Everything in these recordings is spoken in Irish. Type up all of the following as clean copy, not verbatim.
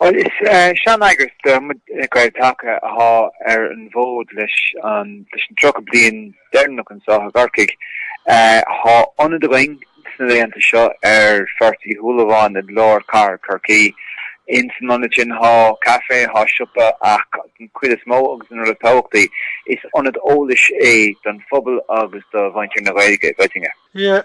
Well, it's Sean Agus the Ghel-Taca an bhód leis an tro blion dearnach an sath Corcaigh há anad ring sna léanta seo fertí thuúlaháin ag lár Corcaigh in san anad sin há cafe há siopa ach cuid is mó agus an rud táchtaí is anad ólis don phobal agus do bhaintir na Gaeilge Gaeilge. Yeah,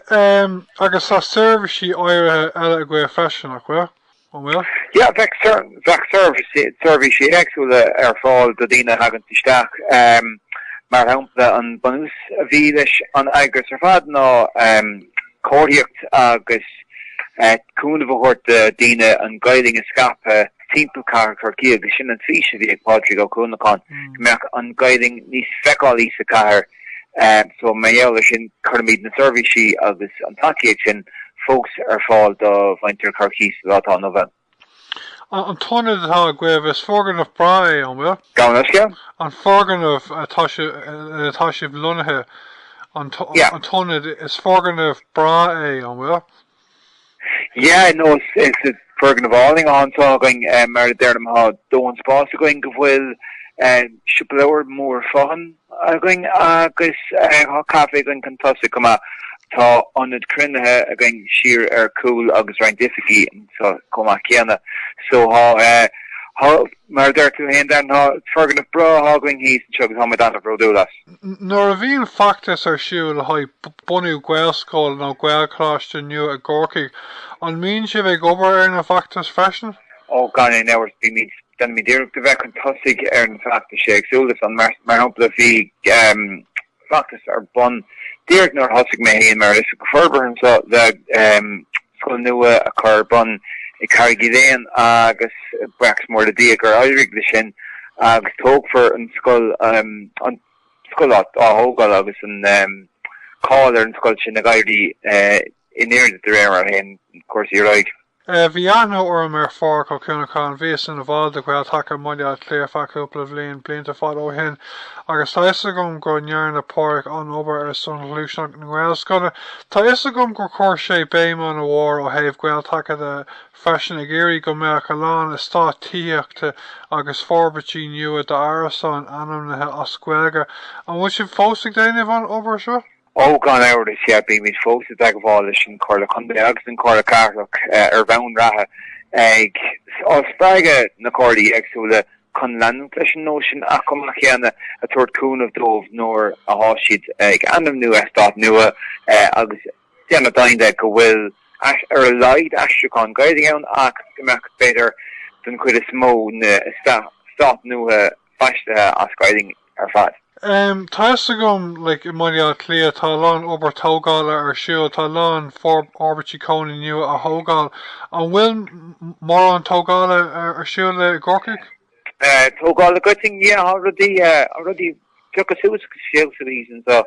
agus tá serviceí áirithe eile a gcuir freisin nach bhfuil? Well? Yeah, vec service exúile fáil do dtíine hagan isteach mar hapla an banús a bhí leis an agus fad ná cóiríocht agus cúna bhthart dtíine an gailing a scape timppla Corcaigh agus sin an fís a bhí ag Pádraig ó Chuanacháin meach an gailing níos feicáil sa cahar so méall sin chumíd na serviceí agus an takeíocht sin folks fáil do bhaintir Corcaigh látá nua. An tónad atá gcuibh is fórgan of bra é an bhfuil? Gánas an fórgan of atá sibh lunathe an tónad is fórgan of bra é an bhfuil? Yeah, no, it's a fórgan of áling antá going mar dearm há dóan spás a going go bhfuil siúpleabhar mór fáhan a going agus há cafe going cantása cumá tá anad crunathe a going siar cool agus reindificí so cumá ceanna so há mar deir tú hen den há fórgan of bra há going hís an segus há dan a brodúlas. Nuair a bhíon factas ar siúil haid bunú gaelscoil nó gaelcláiste nua a Corcaigh an mín si bheith gobar ar na factas freisin? Ó gan é nebhar bí den mi deireach go bheith an tosaigh ar na factas sé agsúlas an mar hapla bhí factas ar bun Deirg nor hosig me héin mar is go Forbartha so the scoil nua a chur bun I Carrigaline agus breachs mór le dia gur airig le sin agus tóg for an scoil á hógáil agus an cáil ar an scoil sin a gaiirí in éir de réir ar hen cuasaí roig. Bhí anó orm ar fár Cork Chuanacháin bhíos in bháil de Ghel-Taca muile léir faúpla bblion blianta fád ó hin agus tá is gom go nearan na páric an obair ar son lúiseach na Gaelscoile. Tá is gom gur chuir sé béime an bhór ó thaobh Ghel-Taca de freisin a géirí go meach a lán is tá tííochta agus forbartí nua de árasán anamnathe as Gaeilge an bhfuil sin fósaigh déanamh an obair seo? Oh, gan out is yeah, being with folks at Agavalish and Cork agus and Cork ar round raha. All spraga na cordi exula con land fashion notion akomachiana a tort coon of dove nor a hoshid andam nu estat nua agus diana dainda go will ar light ashukon guiding out ak gemak better than quite a small stop nua fashta as guiding ar fat. Tá gom like muile clia tá lán obair tógála ar siúil tá lán forbartí cóna nua a thógáil an bhfuil mar an tógála ar siúil le Corcaigh? Tógála goting yeah already took a suas siúil sa reason so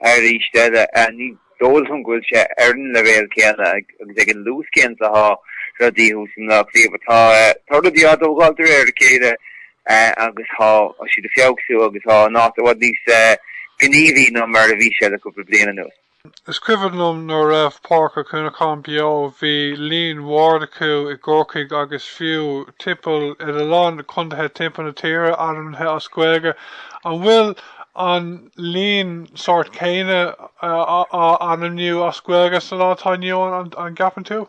ar ríiste ní dóil an ghfuil sé airan le bhéal céanna agus ag an lús céan sa há rodí hús na clíomh tá rodí á tógáil ar céide agus há si de fiagsú agus há ná wat dís gníhí nó mar a bhí sé a cúpla bliana nus. Is cuihannom nó raibh Cork Chuanacháin beo bhí líon mhórdaú I Corcaigh agus fiú tipple I le lán chuntathe timppla na tíre anamthe as Gaeilge an bhfuil an líon sort céine anamniu as Gaeilge sa látá nniu an gapan tú?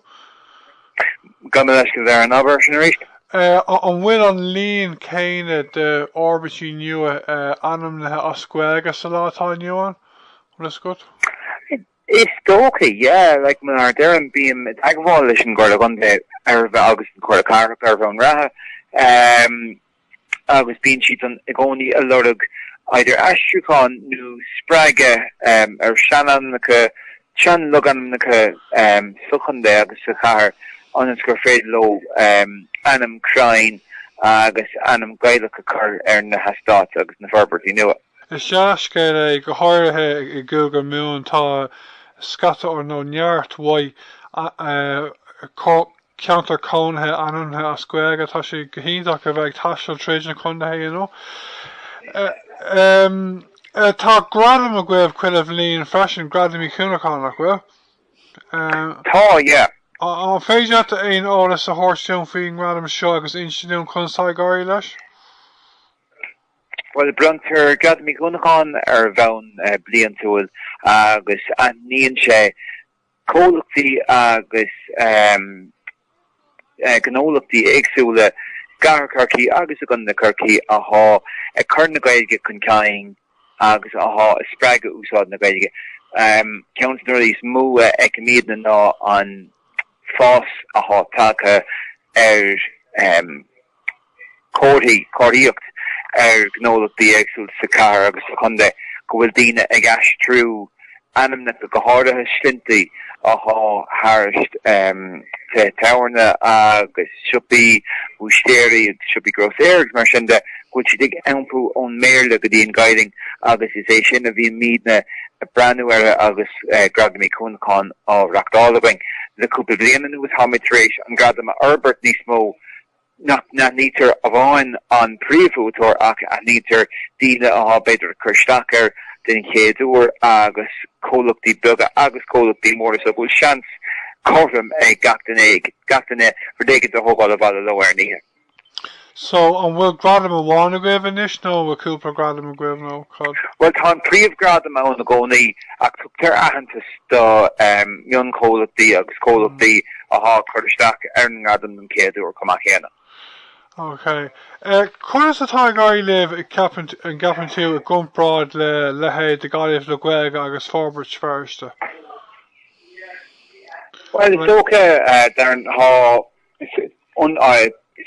Gan leis go bhar an ábhar sin éis? An bhfuil an líon céine de orbatí nua anamnathe as Gaeilge sa látá nniu an? Is good? It's okay, yeah, like when our Darren being Agavalish and Gorda Gunde Agus and Corcaigh on Raha Agus being sheet on Igoni a lot of either Ashukon new Spraga or Shannon Chan Logan Sukhande Agus Sakar on his Grafred Low Anam crying Agus Anam Gael-Taca Cur na Hastat Agus na Forbartha you know it. Is seaascéile go háirithe I gúga miún tá scata or nó neart wai ceantar cónathe anamthe as Gaeilge tá sé go híonach a bheith taisteal tréideanna chundathe you know. Tá Gradam a gcuibh cuiileh líon freisin Gradam Uí Chuanacháin nach bhfuil? Tá, yeah. An féidir aon ólas a thuirteann faoin Gradam seo agus institún chuntáid gáirí leis? Well, brunter Gradam Uí Chuanacháin bheann blian túil agus níonn sé cólachtaí agus gnólachtaí éagsúla gar Corcaigh agus a gun na Corcaigh a chur na Gaeilge chun caing agus a sppraige úsáid na Gaeilge. Councillor is mú míad na ná an fás a taca Corcaigh gnólachtaí éagsúla sa car agus a chunde go bhfuil daoine ag eas trú anamna go háirithe slintaí a háirist te táirne agus siúpaí bústéirí siúpaí groséir mar sin de go si dig ampú ón méle go dtíon gailing agus is é sin a bhíon míadna breanúire agus Gradam Uí Chuanacháin á Raidió le cúpla bliana nuas hamitrééis an Gradam Albert níos mó na nítar a bháin an príomhútóir ach a nítar daoine a beidir chuirteachar den chéadúir agus cólachtaí beaga agus cólachtaí mór so bhfuil seans chom ag gatainine for déigid a thógáil a bhile leabhar níthe. So an bhfuil Gradam amháin a gcuibh inis nó bhfuil cúpla Gradam a gcuibh nó chud? Well tá an príomh Gradam ann na gcónaí ach tugtar aitheantas do mion cólachtaí agus cólachtaí a chuirteach ar an Gradam an chéadúir chumach chéanana. Okay. Chunas atá gáirí libh an gapan tú a gcumpráid le lehéad de Gaeilge le Gaeilge agus Forbartha firsta? Well, it's okay, Darren,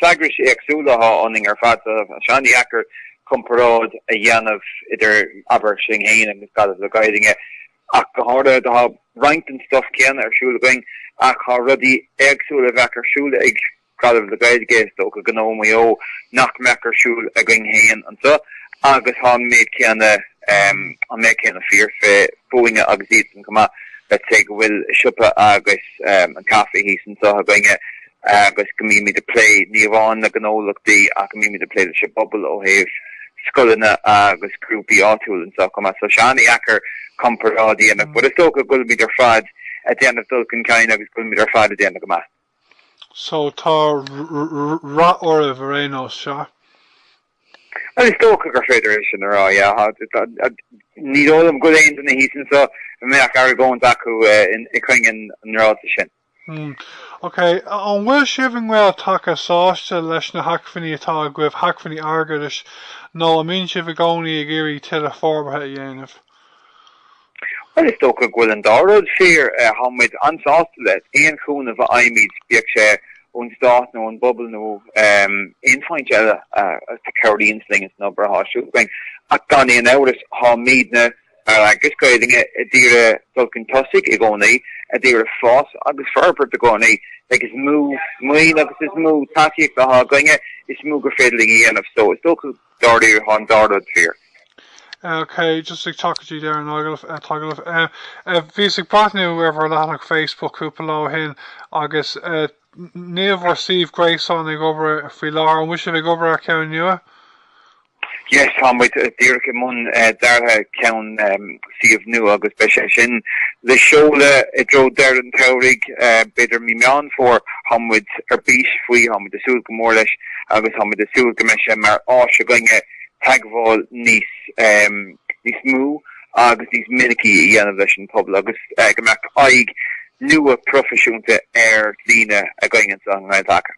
sagris éagsúla oning ar fada seanní achar comparáid a dhéanamh idir aber sin héin agus Gaeilge le Gaeilge ach go háda de rankin stuff ceanna ar siúla going ach há rudí éagsúla bheith arsúla ag Gradam le Gaeilge sto go gnóí nach mechar siúl a going héin an so agus há méid ceanna an méid ceanna fear fé fóinge agus ítan cumá let's say go bhfuil siúpa agus an cafe hísan so ha going agus go mí de play níomháin na gnólachtaí a go mí de play le se bobbal ó héh scoilena agus grúpi áúil an so cumá so seanní achar comparáí anach bud is so go gul míidir fad a déanamh dulcan cain agus gul míidir fad a déanamh go má. So tá rá oribh rénos seo? Well, it's still gur féidir sin ará, ní ólam go éon na hísan so meach ar going acu i chuing an ráta sin. Okay, an bhfuil sibh Ghael-Taca sáiste leis na hacfaní atá go bhfuil hacfaní airgeadais nó a mín sibh a gcónaí ag iarraí tuile Forbartha a dhéanamh? Well, it's still good and darrowed fear, Hamid ansaustelet, een groen of Aimid, Bierkshire, on start no on bubble no, in fine jella, the Caroline sling is no bra shoot going. At Danny and Euris, Hamid, like this guiding a dear Vulcan Tossic, Igoni, a dear Foss, agus Forbartha Igoni, like his move, like his move, Tassie, the ha going it, it's move fiddling in of so, it's still good darrowed on darrowed fear. Okay, just like talking to you there and Tagalav. Bhís ag partnú ar bhar Facebook cúpla lá hin agus níomh receive grace on ag obair faoi láthair an bhuiisih ag obair ar ceann nua? Yes, Hamid, Deireadh mun dartha ceann siomh nua agus be sé sin le seola I dro deir an teorig beidir mí meán for Hamid ar bís faoi Hamid a súil go mór leis agus Hamid a súil go meise mar áise goinge tagháil níos mú agus níos minicí I dhéanamh leis an pobl agus go mbeadh aig nua profisiúnta ar líne a going an Ghael-Taca.